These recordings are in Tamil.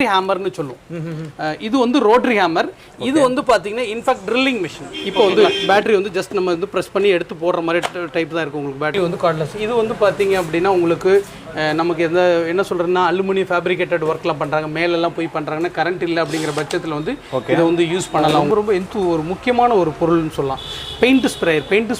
ரோட்டரி ஹேமர்னு சொல்லுவோம். இது வந்து ரோட்டரி ஹேமர். இது வந்து பார்த்தீங்கன்னா இன்ஃபேக்ட் ட்ரில்லிங் மிஷின். இப்போ வந்து பேட்டரி வந்து ஜஸ்ட் நம்ம வந்து ப்ரெஸ் பண்ணி எடுத்து போடுற மாதிரி டைப் தான் இருக்கும் உங்களுக்கு. பேட்டரி வந்து கார்ட்லெஸ். இது வந்து பார்த்தீங்க அப்படின்னா உங்களுக்கு நமக்கு என்ன சொல்கிறேன்னா அலுமினியம் ஃபேப்ரிகேட்டட் ஒர்க்லாம் பண்ணுறாங்க, மேலெல்லாம் போய் பண்ணுறாங்கன்னா கரண்ட் இல்லை அப்படிங்கிற பட்சத்தில் வந்து இதை வந்து யூஸ் பண்ணலாம். ரொம்ப ஒரு முக்கியமான ஒரு பொருள்னு சொல்லலாம். பெயிண்ட்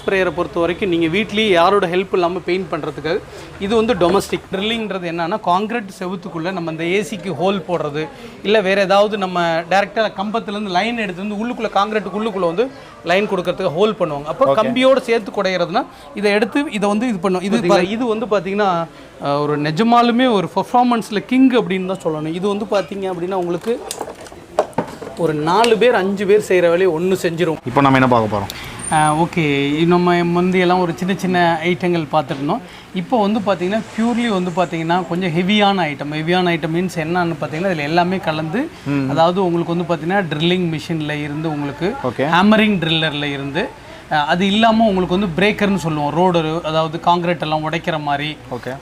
ஸ்ப்ரேயரை பொறுத்த வரைக்கும் நீங்கள் வீட்லேயே யாரோட ஹெல்ப் இல்லாமல் பெயிண்ட் பண்ணுறதுக்காக இது வந்து டொமஸ்டிக். ட்ரில்லிங்கிறது என்னன்னா காங்கிரீட் செவுத்துக்குள்ளே நம்ம இந்த ஏசிக்கு ஹோல் போடுறது, இல்லை வேறு ஏதாவது நம்ம டேரெக்டாக கம்பத்துலேருந்து லைன் எடுத்து வந்து உள்ளுக்குள்ளே காங்கிரீட்டுக்குள்ளுக்குள்ளே வந்து லைன் கொடுக்கறதுக்கு ஹோல் பண்ணுவாங்க. அப்போ கம்பியோடு சேர்த்து குடையிறதுனா இதை எடுத்து இதை வந்து இது பண்ணும். இது வந்து பார்த்தீங்கன்னா ஒரு நிஜமாலுமே ஒரு பெர்ஃபார்மன்ஸில் கிங் அப்படின்னு தான் சொல்லணும். இது வந்து பார்த்தீங்க அப்படின்னா உங்களுக்கு ஒரு 4 பேர் 5 பேர் செய்கிற வேலையை ஒன்று செஞ்சிடும். இப்போ நம்ம என்ன பார்க்க போகிறோம்? ஓகே, நம்ம முந்தையெல்லாம் ஒரு சின்ன சின்ன ஐட்டங்கள் பார்த்துருந்தோம். இப்போ வந்து பார்த்தீங்கன்னா பியூர்லி வந்து பார்த்தீங்கன்னா கொஞ்சம் ஹெவியான ஐட்டம் மீன்ஸ் என்னன்னு பார்த்தீங்கன்னா இதில் எல்லாமே கலந்து, அதாவது உங்களுக்கு வந்து பார்த்தீங்கன்னா ட்ரில்லிங் மிஷினில் இருந்து உங்களுக்கு ஹேமரிங் ட்ரில்லரில் இருந்து, அது இல்லாமல் உங்களுக்கு வந்து பிரேக்கர்னு சொல்லுவோம், ரோடு அதாவது காங்கிரீட் எல்லாம் உடைக்கிற மாதிரி.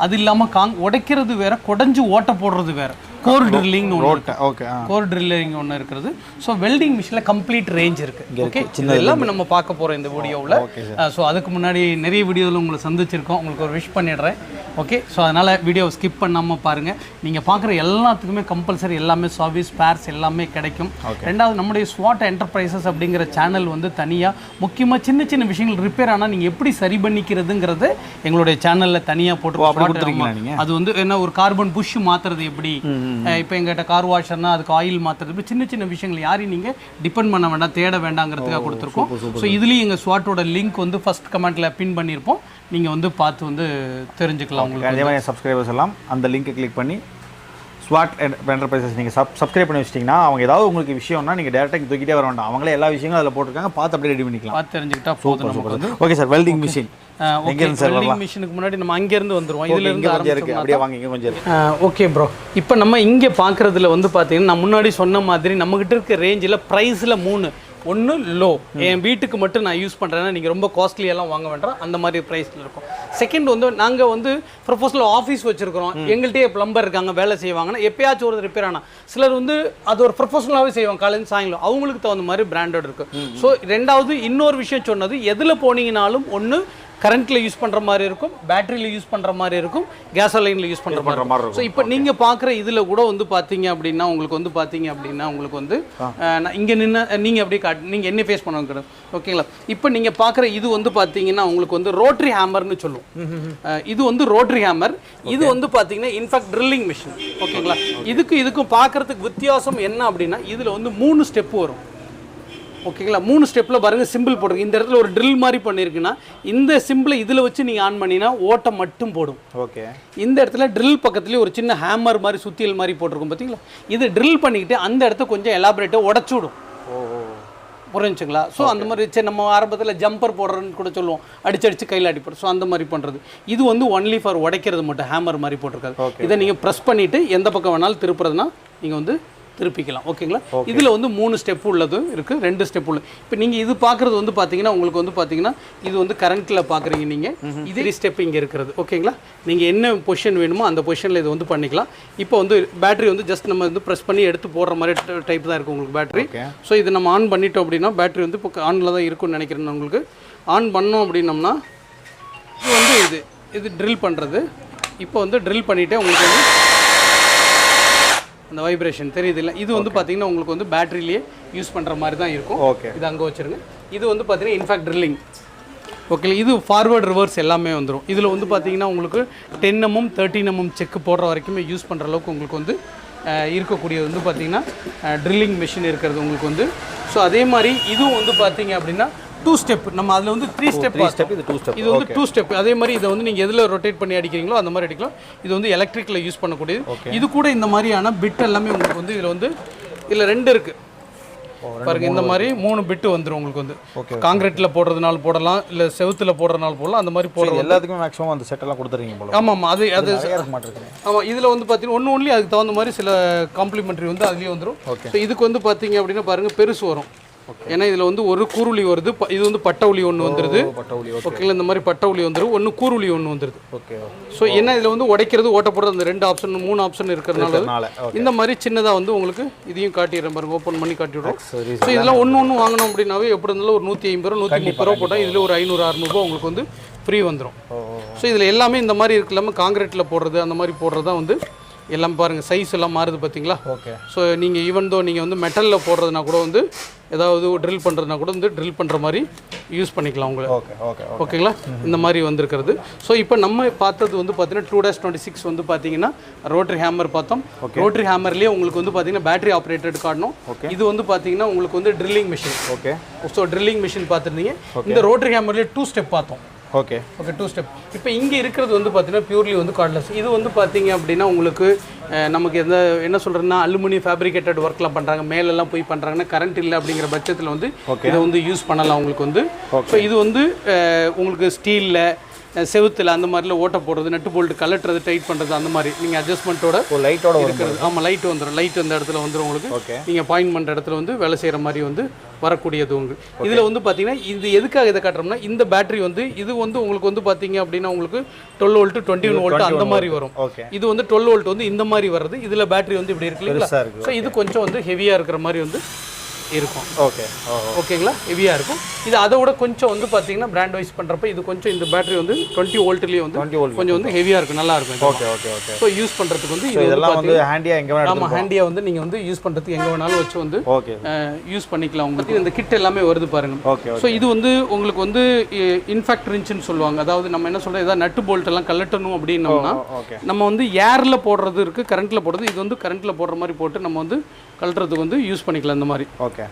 அது இல்லாமல் உடைக்கிறது வேற, குடஞ்சி ஓட்ட போடுறது வேற, கோர் ட்ரில்லிங்னு கோர் ட்ரில்லிங் ஒன்று இருக்கிறது. ஸோ வெல்டிங் மிஷினில் கம்ப்ளீட் ரேஞ்ச் இருக்குது. ஓகே, எல்லாமே நம்ம பார்க்க போகிறோம் இந்த வீடியோவில். ஸோ அதுக்கு முன்னாடி நிறைய வீடியோவில் உங்களை சந்திச்சிருக்கோம், உங்களுக்கு ஒரு விஷ் பண்ணிடுறேன். ஓகே, ஸோ அதனால் வீடியோவை ஸ்கிப் பண்ணாமல் பாருங்கள். நீங்கள் பார்க்குற எல்லாத்துக்குமே கம்பல்சரி எல்லாமே சர்வீஸ் ஸ்பேர்ஸ் எல்லாமே கிடைக்கும். ரெண்டாவது நம்முடைய ஸ்வாட் என்டர்பிரைசஸ் அப்படிங்கிற சேனல் வந்து தனியாக முக்கியமாக சின்ன சின்ன விஷயங்கள் ரிப்பேர் ஆனால் நீங்கள் எப்படி சரி பண்ணிக்கிறதுங்கிறது எங்களுடைய சேனலில் தனியாக போட்டு, அது வந்து என்ன ஒரு கார்பன் புஷ் மாற்றுறது எப்படி, இப்போ எங்கிட்ட கார் வாஷர்னா அதுக்கு ஆயில் மாற்றுறது, சின்ன சின்ன விஷயங்கள் யாரையும் நீங்கள் டிபெண்ட் பண்ண வேண்டாம், தேட வேண்டாங்கிறதுக்காக கொடுத்துருக்கோம். ஸோ இதுலேயும் எங்கள் ஸ்வாட்டோட லிங்க் வந்து ஃபஸ்ட் கமெண்ட்டில் பின் பண்ணியிருப்போம், நீங்கள் வந்து பார்த்து வந்து தெரிஞ்சுக்கலாம். உங்களுக்கு அதே மாதிரி சப்ஸ்கிரைபர்ஸ் எல்லாம் அந்த லிங்க்கை கிளிக் பண்ணி ஸ்வாட் என்டர்பிரைசஸ் நீங்கள் சப்ஸ்கிரைப் பண்ணி வச்சிட்டிங்கன்னா அவங்க ஏதாவது உங்களுக்கு விஷயம்னா நீங்கள் டேரெக்டாக தூக்கிட்டே வர வேண்டாம், அவங்களே எல்லா விஷயங்களும் அதில் போட்டிருக்காங்க, பார்த்து அப்படியே ரெடி பண்ணிக்கலாம், பார்த்து தெரிஞ்சுக்கிட்டா போதும். Okay sir, welding machine welding மிஷினுக்கு முன்னாடி நம்ம அங்கேருந்து வந்துடுவோம். இதுல இருந்து அப்படியே வாங்க, இங்கே கொஞ்சம் ஓகே ப்ரோ. இப்போ நம்ம இங்கே பார்க்குறதுல வந்து பார்த்தீங்கன்னா நான் முன்னாடி சொன்ன மாதிரி நம்மகிட்ட இருக்க ரேஞ்சில் ப்ரைஸில் 3. ஒன்று லோ, என் வீட்டுக்கு மட்டும் நான் யூஸ் பண்ணுறேன்னா நீங்கள் ரொம்ப காஸ்ட்லியெல்லாம் வாங்க வேண்டாம், அந்த மாதிரி ப்ரைஸில் இருக்கும். செகண்ட் வந்து நாங்கள் வந்து ப்ரொஃபஷனல் ஆஃபீஸ் வச்சுருக்கிறோம், எங்கள்கிட்டயே ப்ளம்பர் இருக்காங்க, வேலை செய்வாங்கன்னா எப்பயாச்சும் ஒரு ரிப்பேர் ஆனால் சிலர் வந்து அது ஒரு ப்ரொஃபஷனலாகவே செய்வாங்க, காலையில் சாயங்காலம், அவங்களுக்கு தகுந்த மாதிரி பிராண்டட் இருக்குது. ஸோ ரெண்டாவது இன்னொரு விஷயம் சொன்னது, எதில் போனீங்கனாலும் ஒன்று கரண்ட்டில் யூஸ் பண்ணுற மாதிரி இருக்கும், பேட்டரியில் யூஸ் பண்ணுற மாதிரி இருக்கும், கேசோலைனில் யூஸ் பண்ணுற மாதிரி இருக்கும். ஸோ இப்போ நீங்கள் பார்க்குற இதில் கூட வந்து பார்த்தீங்க அப்படின்னா உங்களுக்கு வந்து இங்கே நின்று நீங்கள் அப்படியே நீங்கள் என்ன ஃபேஸ் பண்ணுவாங்க ஓகேங்களா. இப்போ நீங்கள் பார்க்குற இது வந்து பார்த்தீங்கன்னா உங்களுக்கு வந்து ரோட்டரி ஹேமர்னு சொல்லுவோம். இது வந்து ரோட்டரி ஹேமர். இது வந்து பார்த்தீங்கன்னா இன்ஃபேக்ட் ட்ரில்லிங் மிஷின். ஓகேங்களா. இதுக்கும் பார்க்குறதுக்கு வித்தியாசம் என்ன அப்படின்னா இதில் வந்து 3 ஸ்டெப் வரும். ஓகேங்களா, 3 ஸ்டெப்பில் பாருங்கள், சிம்பிள் போடுங்க. இந்த இடத்துல ஒரு ட்ரில் மாதிரி பண்ணியிருக்குன்னா இந்த சிம்பிளை இதில் வச்சு நீங்கள் ஆன் பண்ணினா ஓட்டை மட்டும் போடும். ஓகே, இந்த இடத்துல ட்ரில் பக்கத்துலேயே ஒரு சின்ன ஹேமர் மாதிரி சுத்தியல் மாதிரி போட்டிருக்கும் பார்த்தீங்களா. இது ட்ரில் பண்ணிக்கிட்டு அந்த இடத்த கொஞ்சம் எலாபரேட்டாக உடச்சி விடும். புரிஞ்சுங்களா. ஸோ அந்த மாதிரி சரி நம்ம ஆரம்பத்தில் ஜம்பர் போடுறதுன்னு கூட சொல்லுவோம், அடிச்சு கையில் அடிப்படும். ஸோ அந்த மாதிரி பண்ணுறது. இது வந்து ஒன்லி ஃபார் உடைக்கிறது மட்டும், ஹேமர் மாதிரி போட்டிருக்காது. இதை நீங்கள் ப்ரெஸ் பண்ணிவிட்டு எந்த பக்கம் வேணாலும் திருப்புறதுனா நீங்கள் வந்து திருப்பிக்கலாம். ஓகேங்களா. இதில் வந்து 3 ஸ்டெப் உள்ளது இருக்குது, 2 ஸ்டெப் உள்ளது. இப்போ நீங்கள் இது பார்க்குறது வந்து பார்த்தீங்கன்னா உங்களுக்கு வந்து பார்த்தீங்கன்னா இது வந்து கரண்ட்டில் பார்க்குறீங்க நீங்கள், இதே ஸ்டெப் இங்கே இருக்கிறது. ஓகேங்களா, நீங்கள் என்ன பொசிஷன் வேணுமோ அந்த பொசிஷனில் இது வந்து பண்ணிக்கலாம். இப்போ வந்து பேட்டரி வந்து ஜஸ்ட் நம்ம வந்து ப்ரெஸ் பண்ணி எடுத்து போடுற மாதிரி டைப் தான் இருக்கும் உங்களுக்கு பேட்டரி. ஸோ இது நம்ம ஆன் பண்ணிட்டோம் அப்படின்னா பேட்டரி வந்து இப்போ ஆனில் தான் இருக்கும்னு நினைக்கிறேன். உங்களுக்கு ஆன் பண்ணோம் அப்படின்னோம்னா இது வந்து இது ட்ரில் பண்ணுறது. இப்போ வந்து ட்ரில் பண்ணிவிட்டு உங்களுக்கு வந்து அந்த வைப்ரேஷன் தெரியுது இல்லை. இது வந்து பார்த்தீங்கன்னா உங்களுக்கு வந்து பேட்டரியிலேயே யூஸ் பண்ணுற மாதிரி தான் இருக்கும். ஓகே, இது அங்கே வச்சுருங்க. இது வந்து பார்த்தீங்கன்னா இன்ஃபேக்ட் ட்ரில்லிங். ஓகே, இது ஃபார்வர்ட் ரிவர்ஸ் எல்லாமே வந்துடும். இதில் வந்து பார்த்தீங்கன்னா உங்களுக்கு 10 mm 13 mm செக்கு போடுற வரைக்குமே யூஸ் பண்ணுற அளவுக்கு உங்களுக்கு வந்து இருக்கக்கூடியது வந்து பார்த்தீங்கன்னா ட்ரில்லிங் மிஷின் இருக்கிறது உங்களுக்கு வந்து. ஸோ அதே மாதிரி இதுவும் வந்து பார்த்தீங்க அப்படின்னா 2 ஸ்டெப். நம்ம அதில் வந்து 3 ஸ்டெப், இது வந்து 2 ஸ்டெப். அதே மாதிரி இதை வந்து நீங்கள் எதில் ரொட்டேட் பண்ணி அடிக்கிறீங்களோ அந்த மாதிரி அடிக்கலாம். இது வந்து எலக்ட்ரிக்கில் யூஸ் பண்ணக்கூடியது. இது கூட இந்த மாதிரியான பிட் எல்லாமே உங்களுக்கு வந்து இதில் வந்து இதில் 2 இருக்குது பாருங்கள். இந்த மாதிரி 3 பிட்டு வந்துடும் உங்களுக்கு வந்து. காங்கிரீட்டில் போடுறதுனால போடலாம், இல்லை செவுத்தில் போடுறதுனால போடலாம். அந்த மாதிரி போடுறது எல்லாத்துக்கும் மேக்ஸிமம் அந்த செட்டெல்லாம் கொடுத்துருங்க போல. ஆமாம், அது ஆமாம். இதில் வந்து பார்த்தீங்கன்னா ஒன்லி அதுக்கு தகுந்த மாதிரி சில காம்ப்ளிமெண்ட்ரி வந்து அதுலேயே வந்துடும். ஸோ இதுக்கு வந்து பார்த்தீங்க அப்படின்னா பாருங்கள் பெருசு வரும். ஏன்னா இதில் வந்து ஒரு கூருளி வருது, இது வந்து பட்டை உளி ஒன்று வந்துடுது. ஓகேங்களா, இந்த மாதிரி பட்டை உளி வந்துடும், ஒன்று கூருளி ஒன்று வந்துடுது. ஓகே. ஸோ என்ன இதில் வந்து உடைக்கிறது ஓட்ட போடுறது அந்த 2 ஆப்ஷன் 3 ஆப்ஷன் இருக்கிறதுனால இந்த மாதிரி சின்னதாக வந்து உங்களுக்கு இதையும் காட்டிடுறேன் பாருங்க, ஓப்பன் பண்ணி காட்டிவிடுறோம். ஸோ இதெல்லாம் ஒன்று வாங்கணும் அப்படின்னாவே எப்படி இருந்தாலும் ஒரு 150 ரூபா 130 ரூபா போட்டால் இதில் ஒரு 500-600 ரூபா உங்களுக்கு வந்து ஃப்ரீ வந்துடும். ஸோ இதில் எல்லாமே இந்த மாதிரி இருக்கு இல்லாமல் காங்கிரீட்டில் போடுறது அந்த மாதிரி போடுறது தான் வந்து எல்லாம் பாருங்கள், சைஸ் எல்லாம் மாறுது பார்த்தீங்களா. ஓகே. ஸோ நீங்கள் ஈவன் தோ நீங்கள் வந்து மெட்டலில் போடுறதுனா கூட வந்து ஏதாவது ட்ரில் பண்ணுறதுனா கூட வந்து ட்ரில் பண்ணுற மாதிரி யூஸ் பண்ணிக்கலாம் உங்களுக்கு. ஓகே ஓகே ஓகேங்களா, இந்த மாதிரி வந்திருக்கிறது. ஸோ இப்போ நம்ம பார்த்தது வந்து பார்த்தீங்கன்னா 2-26 வந்து பார்த்தீங்கன்னா ரோட்டரி ஹேமர் பார்த்தோம். ரோட்டரி ஹேமர்லேயே உங்களுக்கு வந்து பார்த்தீங்கன்னா பேட்டரி ஆப்ரேட்டட் காட்டணும். இது வந்து பார்த்தீங்கன்னா உங்களுக்கு வந்து drilling machine. Okay. So drilling machine பார்த்துருந்தீங்க. இந்த ரோட்டரி ஹேமர்லேயே 2 ஸ்டெப் பார்த்தோம். Okay okay 2 step. இப்போ இங்கே இருக்கிறது வந்து பார்த்தீங்கன்னா பியூர்லி வந்து கார்ட்லெஸ். இது வந்து பார்த்தீங்க அப்படின்னா உங்களுக்கு நமக்கு என்ன சொல்கிறேன்னா அலுமினியம் ஃபேப்ரிகேட்டட் ஒர்க்லாம் பண்ணுறாங்க, மேலெல்லாம் போய் பண்ணுறாங்கன்னா கரண்ட் இல்லை அப்படிங்கிற பட்சத்தில் வந்து இதை வந்து யூஸ் பண்ணலாம் உங்களுக்கு வந்து. ஸோ இது வந்து உங்களுக்கு ஸ்டீலில் செவுத்தில் அந்த மாதிரில ஓட்ட போடுறது, நட்டு போல்ட்டு கலட்டுறது, டைட் பண்ணுறது அந்த மாதிரி நீங்கள் அட்ஜஸ்ட்மெண்ட்டோட லைட்டோட இருக்கிறது. ஆமாம், லைட் வந்துடும். லைட் அந்த இடத்துல வந்துடும் உங்களுக்கு. நீங்கள் பாயிண்ட் பண்ணுற இடத்துல வந்து வேலை செய்கிற மாதிரி வந்து வரக்கூடியது உங்களுக்கு. இதில் வந்து பார்த்தீங்கன்னா இது எதுக்காக இதை காட்டுறோம்னா இந்த பேட்டரி வந்து இது வந்து உங்களுக்கு வந்து பார்த்தீங்க அப்படின்னா உங்களுக்கு 12 வோல்ட் 21 வோல்ட் அந்த மாதிரி வரும். இது வந்து 12 வோல்ட் வந்து இந்த மாதிரி வர்றது. இதில் பேட்டரி வந்து இப்படி இருக்கு இல்லைங்களா. ஸோ இது கொஞ்சம் வந்து ஹெவியாக இருக்கிற மாதிரி வந்து இருக்கும். ஓகே ஓகேங்களா, ஹெவியாக இருக்கும். இது அதை விட கொஞ்சம் வந்து பார்த்தீங்கன்னா பிராண்ட் வைஸ் பண்ணுறப்ப இது கொஞ்சம் இந்த பேட்டரி வந்து 20 வோல்ட்லேயே வந்து கொஞ்சம் வந்து ஹெவியாக இருக்கும், நல்லா இருக்கும். Okay okay okay. So use பண்ணுறதுக்கு வந்து இதெல்லாம் வந்து ஹேண்டியாக எங்கே வேணாலும், ஆமாம் ஹேண்டியாக வந்து நீங்கள் வந்து யூஸ் பண்ணுறதுக்கு எங்கே வேணாலும் வச்சு வந்து யூஸ் பண்ணிக்கலாம். உங்களுக்கு இந்த கிட் எல்லாமே வருது பாருங்க. ஓகே. ஸோ இது வந்து உங்களுக்கு வந்து இன்ஃபேக்ட் ரிஞ்சுன்னு சொல்லுவாங்க. அதாவது நம்ம என்ன சொல்கிறது, ஏதாவது நட்டு போல்ட் எல்லாம் கலட்டணும் அப்படின்னோம்னா நம்ம வந்து ஏரில் போடுறது இருக்குது, கரண்ட்டில் போடுறது. இது வந்து கரண்ட்டில் போடுற மாதிரி போட்டு நம்ம வந்து கலட்டுறதுக்கு வந்து யூஸ் பண்ணிக்கலாம் இந்த மாதிரி. ஓகே.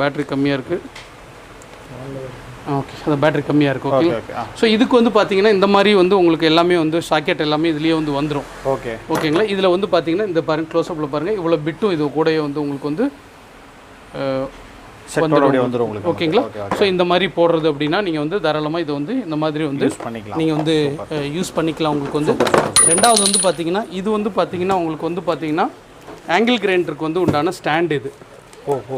பேட்டரி கம்மியாக இருக்குது. ஓகே, அந்த பேட்டரி கம்மியாக இருக்குது. ஓகே. ஸோ இதுக்கு வந்து பார்த்தீங்கன்னா இந்த மாதிரி வந்து உங்களுக்கு எல்லாமே வந்து சாக்கெட் எல்லாமே இதுலேயே வந்து வந்துடும். ஓகே ஓகேங்களா. இதில் வந்து பார்த்தீங்கன்னா இந்த பாருங்கள், க்ளோஸ்அப்பில் பாருங்கள், இவ்வளோ பிட்டும் இது கூடயே வந்து உங்களுக்கு வந்து வந்துடும் உங்களுக்கு. ஓகேங்களா. ஸோ இந்த மாதிரி போடுறது அப்படின்னா நீங்கள் வந்து தாராளமாக இதை வந்து இந்த மாதிரி வந்து நீங்கள் வந்து யூஸ் பண்ணிக்கலாம் உங்களுக்கு வந்து. ரெண்டாவது வந்து பார்த்தீங்கன்னா இது வந்து பார்த்தீங்கன்னா உங்களுக்கு வந்து பார்த்தீங்கன்னா ஆங்கிள் கிரைண்டருக்கு வந்து உண்டான ஸ்டாண்ட் இது.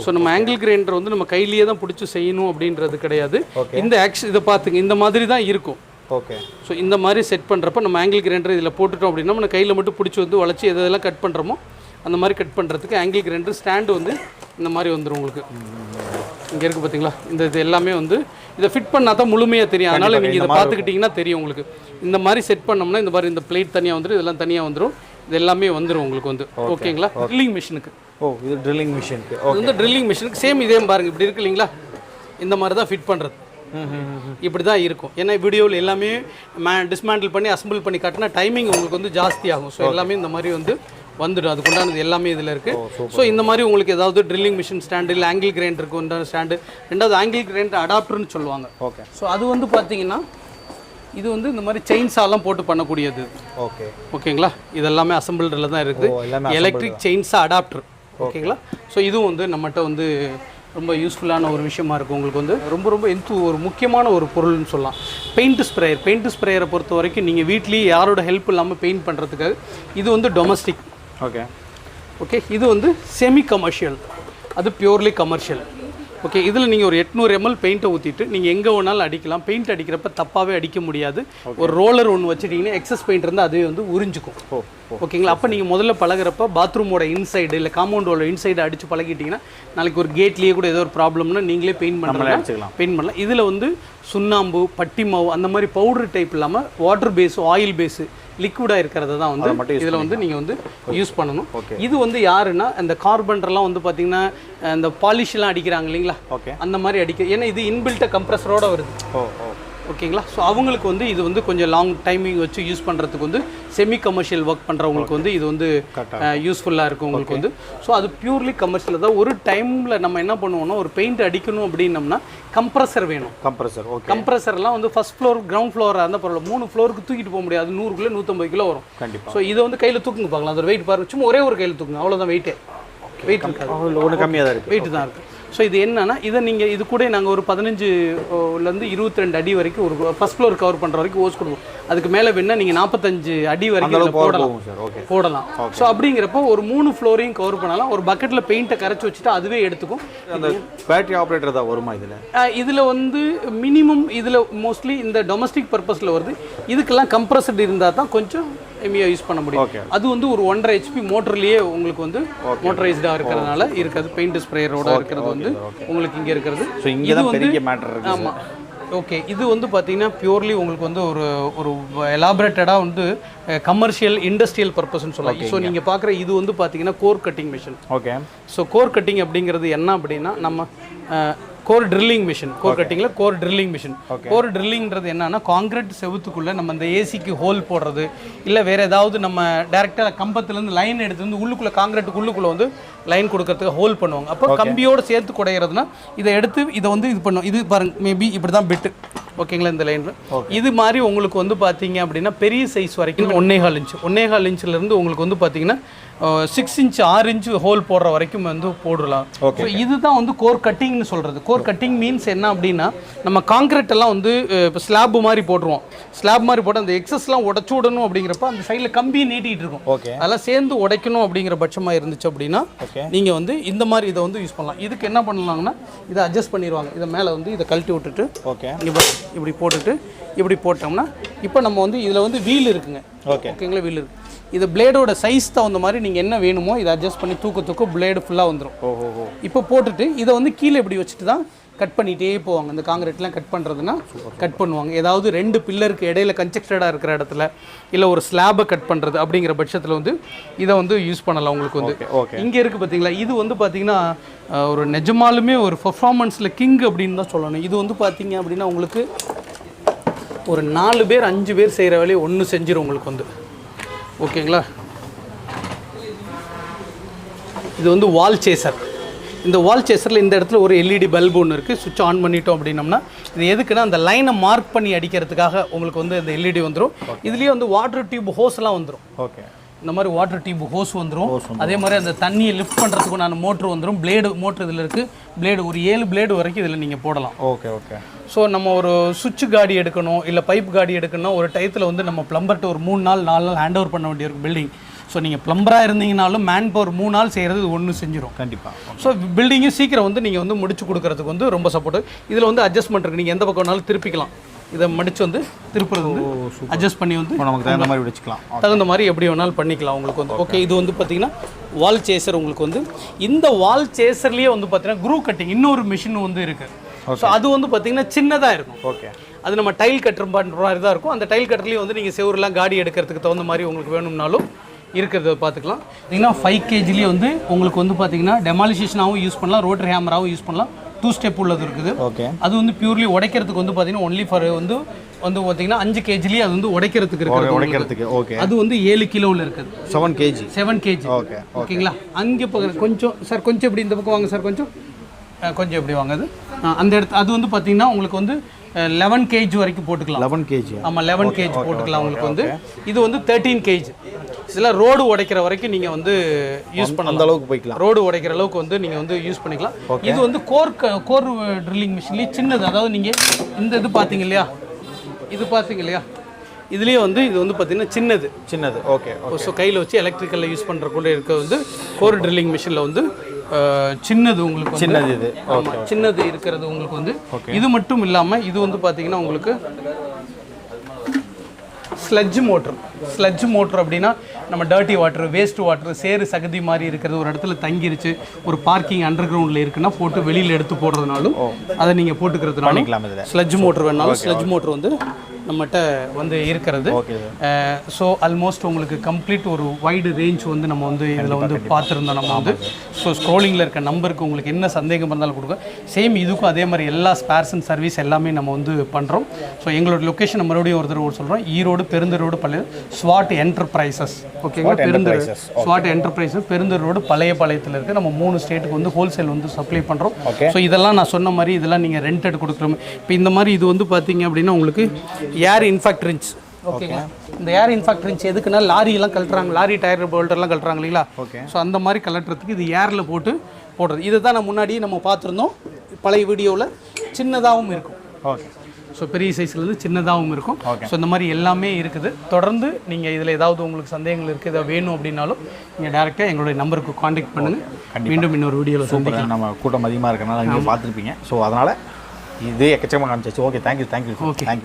ஸோ நம்ம ஆங்கிள் கிரைண்டர் வந்து நம்ம கையிலேயே தான் பிடிச்சி செய்யணும் அப்படின்றது கிடையாது. இந்த இதை பார்த்துங்க, இந்த மாதிரி தான் இருக்கும். ஓகே. ஸோ இந்த மாதிரி செட் பண்ணுறப்ப நம்ம ஆங்கிள் கிரைண்டர் இதில் போட்டுட்டோம் அப்படின்னா நம்ம கையில் மட்டும் பிடிச்சி வந்து வளைச்சி எதெல்லாம் கட் பண்ணுறோமோ அந்த மாதிரி கட் பண்ணுறதுக்கு ஆங்கிள் கிரைண்டர் ஸ்டாண்டு வந்து இந்த மாதிரி வந்துடும் உங்களுக்கு. இங்கே இருக்குது பார்த்தீங்களா, இந்த இது எல்லாமே வந்து இதை ஃபிட் பண்ணால் தான் முழுமையாக தெரியும். அதனால் நீங்கள் இதை பார்த்துக்கிட்டிங்கன்னா தெரியும் உங்களுக்கு. இந்த மாதிரி செட் பண்ணோம்னா இந்த மாதிரி இந்த பிளேட் தனியாக வந்துடும், இதெல்லாம் தனியாக வந்துடும், இது எல்லாமே வந்துடும் உங்களுக்கு வந்து. ஓகேங்களா. ட்ரில்லிங் மிஷினுக்கு. ஓ, இது ட்ரில்லிங் மிஷினுக்கு. இது வந்து ட்ரில்லிங் மிஷினுக்கு சேம் இதே பாருங்கள், இப்படி இருக்கு இல்லைங்களா, இந்த மாதிரி தான் ஃபிட் பண்ணுறது. இப்படி தான் இருக்கும். ஏன்னா வீடியோவில் எல்லாமே டிஸ்மேண்டில் பண்ணி அசம்பிள் பண்ணி காட்டினா டைமிங் உங்களுக்கு வந்து ஜாஸ்தி ஆகும். ஸோ எல்லாமே இந்த மாதிரி வந்து வந்துடும், அதுக்குண்டானது எல்லாமே இதில் இருக்குது. ஸோ இந்த மாதிரி உங்களுக்கு ஏதாவது ட்ரில்லிங் மிஷின் ஸ்டாண்டு இல்லை ஆங்கிள் கிரைண்டருக்கு உண்டான ஸ்டாண்டு. ரெண்டாவது ஆங்கிள் கிரைண்டர் அடாப்டர்னு சொல்லுவாங்க. ஓகே. ஸோ அது வந்து பார்த்தீங்கன்னா இது வந்து இந்த மாதிரி செயின்ஸாலாம் போட்டு பண்ணக்கூடியது. ஓகே ஓகேங்களா. இதெல்லாமே அசம்பிள்டில் தான் இருக்குது. Electric chainsaw adapter. ஓகேங்களா. ஸோ இதுவும் வந்து நம்மகிட்ட வந்து ரொம்ப யூஸ்ஃபுல்லான ஒரு விஷயமா இருக்கும் உங்களுக்கு வந்து. ரொம்ப ஒரு முக்கியமான ஒரு பொருள்னு சொல்லலாம். பெயிண்ட் ஸ்ப்ரேயரை பொறுத்த வரைக்கும் நீங்கள் வீட்லேயே யாரோட ஹெல்ப் இல்லாமல் பெயிண்ட் பண்ணுறதுக்காக இது வந்து டொமஸ்டிக். Okay okay. இது வந்து செமி கமர்ஷியல், அது பியூர்லி கமர்ஷியல். ஓகே. இதில் நீங்கள் ஒரு 800 ml பெயிண்ட்டை ஊற்றிட்டு நீங்கள் எங்கே வேணாலும் அடிக்கலாம். பெயிண்ட் அடிக்கிறப்ப தப்பாகவே அடிக்க முடியாது. ஒரு ரோலர் ஒன்று வச்சுட்டிங்கன்னா எக்ஸஸ் பெயிண்ட் இருந்தால் அதுவே வந்து உறிஞ்சிக்கும். ஓகேங்களா. அப்போ நீங்கள் முதல்ல பழகிறப்ப பாத்ரூமோட இன்சைடு இல்லை காம்பவுண்டோட இன்சைடு அடித்து பழகிட்டிங்கன்னா நாளைக்கு ஒரு கேட்லேயே கூட ஏதோ ஒரு ப்ராப்ளம்னா நீங்களே பெயிண்ட் பண்ணலாம். இதில் வந்து சுண்ணாம்பு, பட்டி மாவு அந்த மாதிரி பவுடர் டைப் இல்லாமல் வாட்டர் பேஸு, ஆயில் பேஸு, லிக்விடாக இருக்கிறத தான் வந்து இதில் வந்து நீங்கள் வந்து யூஸ் பண்ணணும். இது வந்து யாருன்னா இந்த கார்பெண்டர்லாம் வந்து பார்த்தீங்கன்னா இந்த பாலிஷ்லாம் அடிக்கிறாங்க இல்லைங்களா, அந்த மாதிரி அடிக்க. ஏன்னா இது இன்பில்ட்ட கம்ப்ரஸரோட வருது. ஓகேங்களா. ஸோ அவங்களுக்கு வந்து இது வந்து கொஞ்சம் லாங் டைமிங் வச்சு யூஸ் பண்ணுறதுக்கு வந்து செமி கமர்ஷியல் ஒர்க் பண்ணுறவங்களுக்கு வந்து இது வந்து யூஸ்ஃபுல்லாக இருக்கும் உங்களுக்கு வந்து. ஸோ அது பியூர்லி கமர்ஷியல் தான். ஒரு டைமில் நம்ம என்ன பண்ணுவோம்னா ஒரு பெயிண்ட் அடிக்கணும் அப்படின்னம்னா கம்ப்ரஸர் வேணும். கம்ப்ரஸர்லாம் வந்து ஃபர்ஸ்ட் ஃப்ளோர் கிரவுண்ட் ஃப்ளோராக இருந்தால் பரவாயில்ல, 3 ஃப்ளோருக்கு தூக்கிட்டு போக முடியாது. 100 கிலோ 150 கிலோ வரும். கண்டிப்பாக. ஸோ இதை வந்து கையில் தூக்குங்க பார்க்கலாம். அதோட வெயிட் பாருங்க, சும்மா ஒரே ஒரு கையில் தூக்குங்க, அவ்வளோதான் வெயிட்டே. வெயிட் இருக்காது, ஒன்று கம்மியாக தான் இருக்குது, வெயிட் தான் இருக்குது. ஸோ இது என்னன்னா இதை நீங்கள் இது கூட நாங்கள் ஒரு 15லேருந்து 22 அடி வரைக்கும் ஒரு ஃபர்ஸ்ட் ஃப்ளோர் கவர் பண்ணுற வரைக்கும் ஓஸ் கொடுப்போம். அதுக்கு மேலே வேணால் நீங்கள் 45 அடி வரைக்கும் போடலாம். ஸோ அப்படிங்கிறப்போ ஒரு 3 ஃப்ளோரையும் கவர் பண்ணலாம். ஒரு பக்கெட்டில் பெயிண்ட்டை கரைச்சி வச்சுட்டு அதுவே எடுத்துக்கும். அந்த பேட்டரி ஆப்ரேட்டர் தான் வருமா இதில் வந்து மினிமம் இதில் மோஸ்ட்லி இந்த டொமஸ்டிக் பர்பஸில் வருது. இதுக்கெல்லாம் கம்ப்ரஸட் இருந்தால் தான் கொஞ்சம் எம்மியாக யூஸ் பண்ண முடியும். அது வந்து ஒரு 1.5 HP மோட்டர்லேயே உங்களுக்கு வந்து மோட்டரைஸ்டாக இருக்கிறதுனால இருக்காது. பெயிண்ட் ஸ்ப்ரேயரோட இருக்கிறது வந்து உங்களுக்கு இங்கே இருக்கிறது. இது வந்து ஆமாம் ஓகே. இது வந்து பார்த்தீங்கன்னா பியூர்லி உங்களுக்கு வந்து ஒரு எலாபரேட்டடாக வந்து கமர்ஷியல் இண்டஸ்ட்ரியல் பர்பஸ்ன்னு சொல்லலாம். ஸோ நீங்கள் பார்க்குற இது வந்து பார்த்தீங்கன்னா core cutting machine. Okay. So core cutting அப்படிங்கிறது என்ன அப்படின்னா நம்ம கோர் ட்ரில்லிங் மிஷின். கோர் கட்டிங்கில் கோர் ட்ரில்லிங் மிஷின். கோர் ட்ரில்லிங்கிறது என்னன்னா காங்கிரீட் செவுத்துக்குள்ளே நம்ம இந்த ஏசிக்கு ஹோல் போடுறது இல்லை வேறு ஏதாவது நம்ம டேரெக்டாக கம்பத்துலேருந்து லைன் எடுத்து வந்து உள்ளுக்குள்ளே காங்கிரீட்டுக்கு உள்ளுக்குள்ளே வந்து லைன் கொடுக்கறதுக்கு ஹோல் பண்ணுவாங்க. அப்போ கம்பியோடு சேர்த்து குடையிறதுனா இதை எடுத்து இதை வந்து இது பண்ணும். இது பாருங்க மேபி இப்படி தான் பிட்டு ஓகேங்களா இந்த லைனில். இது மாதிரி உங்களுக்கு வந்து பார்த்தீங்க அப்படின்னா பெரிய சைஸ் வரைக்கும் 1.25 இன்ச்சிலேருந்து உங்களுக்கு வந்து பார்த்தீங்கன்னா 6 இன்ச் 6 இன்ச் ஹோல் போடுற வரைக்கும் வந்து போடலாம். ஸோ இதுதான் வந்து கோர் கட்டிங்னு சொல்கிறது. கோர் கட்டிங் மீன்ஸ் என்ன அப்படின்னா நம்ம காங்கிரீட் எல்லாம் வந்து இப்போ ஸ்லாப் மாதிரி போட்டுருவோம். ஸ்லாப் மாதிரி போட்டு அந்த எக்ஸஸ்லாம் உடச்சு விடணும் அப்படிங்கிறப்ப அந்த சைடில் கம்பி நீட்டிகிட்டு இருக்கும். அதெல்லாம் சேர்ந்து உடைக்கணும் அப்படிங்கிற பட்சமாக இருந்துச்சு அப்படின்னா நீங்கள் வந்து இந்த மாதிரி இதை வந்து யூஸ் பண்ணலாம். இதுக்கு என்ன பண்ணலாங்கன்னா இதை அட்ஜஸ்ட் பண்ணிடுவாங்க. இதை மேலே வந்து இதை கழட்டி விட்டுட்டு இப்படி போட்டுட்டு இப்படி போட்டோம்னா இப்போ நம்ம வந்து இதில் வந்து வீல் இருக்குங்க. ஓகேங்களா வீல் இருக்குது. இது பிளேடோட சைஸ் தகுந்த மாதிரி நீங்கள் என்ன வேணுமோ இதை அட்ஜஸ்ட் பண்ணி தூக்க பிளேடு ஃபுல்லாக வந்துடும். இப்போ போட்டுட்டு இதை வந்து கீழே இப்படி வச்சுட்டு தான் கட் பண்ணிகிட்டே போவாங்க. இந்த காங்கிரீட்லாம் கட் பண்ணுறதுன்னா கட் பண்ணுவாங்க. ஏதாவது 2 பில்லருக்கு இடையில கன்ஸ்ட்ரக்டடாக இருக்கிற இடத்துல இல்லை ஒரு ஸ்லாபை கட் பண்ணுறது அப்படிங்கிற பட்சத்தில் வந்து இதை வந்து யூஸ் பண்ணலாம். உங்களுக்கு வந்து இங்கே இருக்குது பார்த்தீங்களா, இது வந்து பார்த்தீங்கன்னா ஒரு நிஜமாலுமே ஒரு பர்ஃபார்மன்ஸில் கிங் அப்படின்னு தான் சொல்லணும். இது வந்து பார்த்தீங்க அப்படின்னா உங்களுக்கு ஒரு 4 பேர் 5 பேர் செய்கிற வேலையை ஒன்று செஞ்சிடும் உங்களுக்கு வந்து. ஓகேங்களா. இது வந்து வால் சேசர். இந்த வால் சேசரில் இந்த இடத்துல ஒரு எல்இடி பல்பு ஒன்று இருக்குது. சுவிட்ச் ஆன் பண்ணிட்டோம் அப்படின்னம்னா இது எதுக்குன்னா அந்த லைனை மார்க் பண்ணி அடிக்கிறதுக்காக உங்களுக்கு வந்து இந்த எல்இடி வந்துடும். இதுலேயே வந்து வாட்டர் டியூப் ஹோஸ்லாம் வந்துடும். ஓகே. இந்த மாதிரி வாட்டர் டியூப் ஹோஸ் வந்துடும். அதே மாதிரி அந்த தண்ணியை லிஃப்ட் பண்ணுறதுக்கு நான் மோட்ரு வந்துடும். பிளேடு மோட்ரு இதில் இருக்குது. பிளேடு ஒரு 7 பிளேடு வரைக்கும் இதில் நீங்கள் போடலாம். ஓகே. ஸோ நம்ம ஒரு சுவிட்ச் காடி எடுக்கணும் இல்லை பைப் காடி எடுக்கணும் ஒரு டயத்தில் வந்து நம்ம ப்ளம்பர்கிட்ட ஒரு 3 நாள் 4 நாள் ஹேண்ட் ஓவர் பண்ண வேண்டியிருக்கும் பில்டிங். ஸோ நீங்கள் ப்ளம்பராக இருந்தீங்கனாலும் மேன் பவர் 3 நாள் செய்கிறது இது ஒன்று செஞ்சிடும் கண்டிப்பாக. ஸோ பில்டிங்கும் சீக்கிரம் வந்து நீங்கள் வந்து முடிச்சு கொடுக்கறதுக்கு வந்து ரொம்ப சப்போர்ட். இதில் வந்து அட்ஜஸ்ட்மெண்ட் இருக்குது. நீங்கள் எந்த பக்கம் வேணாலும் திருப்பிக்கலாம். இதை மடித்து வந்து திருப்புறது வந்து அட்ஜஸ்ட் பண்ணி வந்து நமக்கு தகுந்த மாதிரி வச்சுக்கலாம். தகுந்த மாதிரி எப்படி வேணாலும் பண்ணிக்கலாம் உங்களுக்கு வந்து. ஓகே. இது வந்து பார்த்தீங்கன்னா வால் சேசர். உங்களுக்கு வந்து இந்த வால் சேசர்லேயே வந்து பார்த்தீங்கன்னா க்ரூ கட்டிங் இன்னொரு மிஷின் வந்து இருக்குது. ஸோ அது வந்து பார்த்தீங்கன்னா சின்னதாக இருக்கும். ஓகே. அது நம்ம டைல் கட்டர் பண்ணுற மாதிரி தான் இருக்கும். அந்த டைல் கட்டர்லேயும் வந்து நீங்கள் செவரெலாம் காடி எடுக்கிறதுக்கு தகுந்த மாதிரி உங்களுக்கு வேணும்னாலும் இருக்கிறத பார்த்துக்கலாம். பார்த்தீங்கன்னா 5 kgலேயே வந்து உங்களுக்கு வந்து பார்த்தீங்கன்னா டெமாலிஷேஷனாகவும் யூஸ் பண்ணலாம், ரோட்டரி ஹேமராகவும் யூஸ் பண்ணலாம். 2 ஸ்டெப் உள்ளது இருக்குது. ஓகே. அது வந்து பியூர்லி உடைக்கிறதுக்கு வந்து பார்த்தீங்கன்னா ஒன்லி ஃபார் வந்து பார்த்தீங்கன்னா 5 kgலேயே அது வந்து உடைக்கிறதுக்கு இருக்குது. ஓகே. அது வந்து 7 கிலோவில் இருக்குது. 7 kg. ஓகே. ஓகேங்களா. அங்கே கொஞ்சம் சார் கொஞ்சம் இப்படி இந்த பக்கம் வாங்க சார். கொஞ்சம் எப்படி வாங்குது அந்த இடத்து. அது வந்து பார்த்தீங்கன்னா உங்களுக்கு வந்து 11 kg வரைக்கும் போட்டுக்கலாம். 11 kg. ஆமாம் 11 kg போட்டுக்கலாம் உங்களுக்கு வந்து. இது வந்து 13 kg. இதெல்லாம் ரோடு உடைக்கிற வரைக்கும் நீங்கள் வந்து யூஸ் பண்ணலாம். அந்த அளவுக்கு போய்க்கலாம். ரோடு உடைக்கிற அளவுக்கு வந்து நீங்கள் வந்து யூஸ் பண்ணிக்கலாம். இது வந்து கோர் ட்ரில்லிங் மிஷின்லேயே சின்னது. அதாவது நீங்கள் இந்த இது பார்த்தீங்க இல்லையா, இது பார்த்தீங்க இல்லையா, இதுலேயே வந்து இது வந்து பார்த்தீங்கன்னா சின்னது. ஓகே. ஸோ கையில் வச்சு எலக்ட்ரிக்கலில் யூஸ் பண்ணுறக்குள்ள இருக்க வந்து கோர் ட்ரில்லிங் மிஷினில் வந்து சின்னது உங்களுக்கு சின்னது இருக்கிறது உங்களுக்கு வந்து. இது மட்டும் இல்லாமல் இது வந்து பார்த்தீங்கன்னா உங்களுக்கு ஸ்லட்ஜ் மோட்ரு அப்படின்னா நம்ம டர்ட்டி வாட்டர், வேஸ்ட் வாட்டர், சேறு சகதி மாதிரி இருக்கிறது ஒரு இடத்துல தங்கிருச்சு, ஒரு பார்க்கிங் அண்டர் கிரவுண்டில் இருக்குன்னா போட்டு வெளியில் எடுத்து போடுறதுனாலும் அதை நீங்கள் போட்டுக்கிறதுனால ஸ்லட்ஜ் மோட்ரு வேணாலும் ஸ்லட்ஜ் மோட்ரு வந்து நம்மகிட்ட வந்து இருக்கிறது. ஸோ ஆல்மோஸ்ட் உங்களுக்கு கம்ப்ளீட் ஒரு வைடு ரேஞ்ச் வந்து நம்ம வந்து இதில் வந்து பார்த்துருந்தோம் நம்ம வந்து. ஸோ ஸ்க்ரோலிங்கில் இருக்க நம்பருக்கு உங்களுக்கு என்ன சந்தேகம் இருந்தாலும் கொடுங்க. சேம் இதுக்கும் அதே மாதிரி எல்லா ஸ்பேர்ஸ் அண்ட் சர்வீஸ் எல்லாமே நம்ம வந்து பண்ணுறோம். ஸோ எங்களோட லொக்கேஷன் மறுபடியும் ஒரு தடவை சொல்கிறோம். ஈரோடு பெருந்தர் ரோடு பழைய ஸ்வாட் என்டர்பிரைசஸ். ஓகேங்களா. ஸ்வாட் என்டர்பிரைசஸ் பெருந்தர் ரோடு பழையபாளையத்தில் இருக்குது. நம்ம 3 ஸ்டேட்டுக்கு வந்து ஹோல்சேல் வந்து சப்ளை பண்ணுறோம். ஸோ இதெல்லாம் நான் சொன்ன மாதிரி இதெல்லாம் நீங்கள் ரெண்டட் கொடுக்குறோம். இப்போ இந்த மாதிரி இது வந்து பார்த்தீங்க அப்படின்னா உங்களுக்கு ஏர் இன்ஃபெக்ட்ரன்ஸ் ஓகேங்களா. இந்த ஏர் இன்ஃபாக்ட் ரிஞ்ச் எதுக்குன்னா லாரியெல்லாம் கழட்டுறாங்க, லாரி டயர் போல்டர்லாம் கழட்டுறாங்க இல்லைங்களா. ஓகே. ஸோ அந்த மாதிரி கலட்டுறதுக்கு இது ஏரில் போடுறது. இதை தான் நான் முன்னாடியே நம்ம பார்த்துருந்தோம் பழைய வீடியோவில். சின்னதாகவும் இருக்கும். ஓகே. ஸோ பெரிய சைஸ்லேருந்து சின்னதாகவும் இருக்கும். ஓகே. ஸோ இந்த மாதிரி எல்லாமே இருக்குது. தொடர்ந்து நீங்கள் இதில் ஏதாவது உங்களுக்கு சந்தேகங்கள் இருக்குது, இதை வேணும் அப்படின்னாலும் நீங்கள் டேரெக்டாக எங்களுடைய நம்பருக்கு காண்டாக்ட் பண்ணுங்கள். மீண்டும் இன்னொரு வீடியோவில் சந்திக்கலாம். நம்ம கூட்டம் அதிகமாக இருக்கனால நீங்கள் பார்த்துருப்பீங்க. ஸோ அதனால் இது எக்கச்சக்கமாக காமிச்சிச்சு. Okay, thank you. Okay, thank you.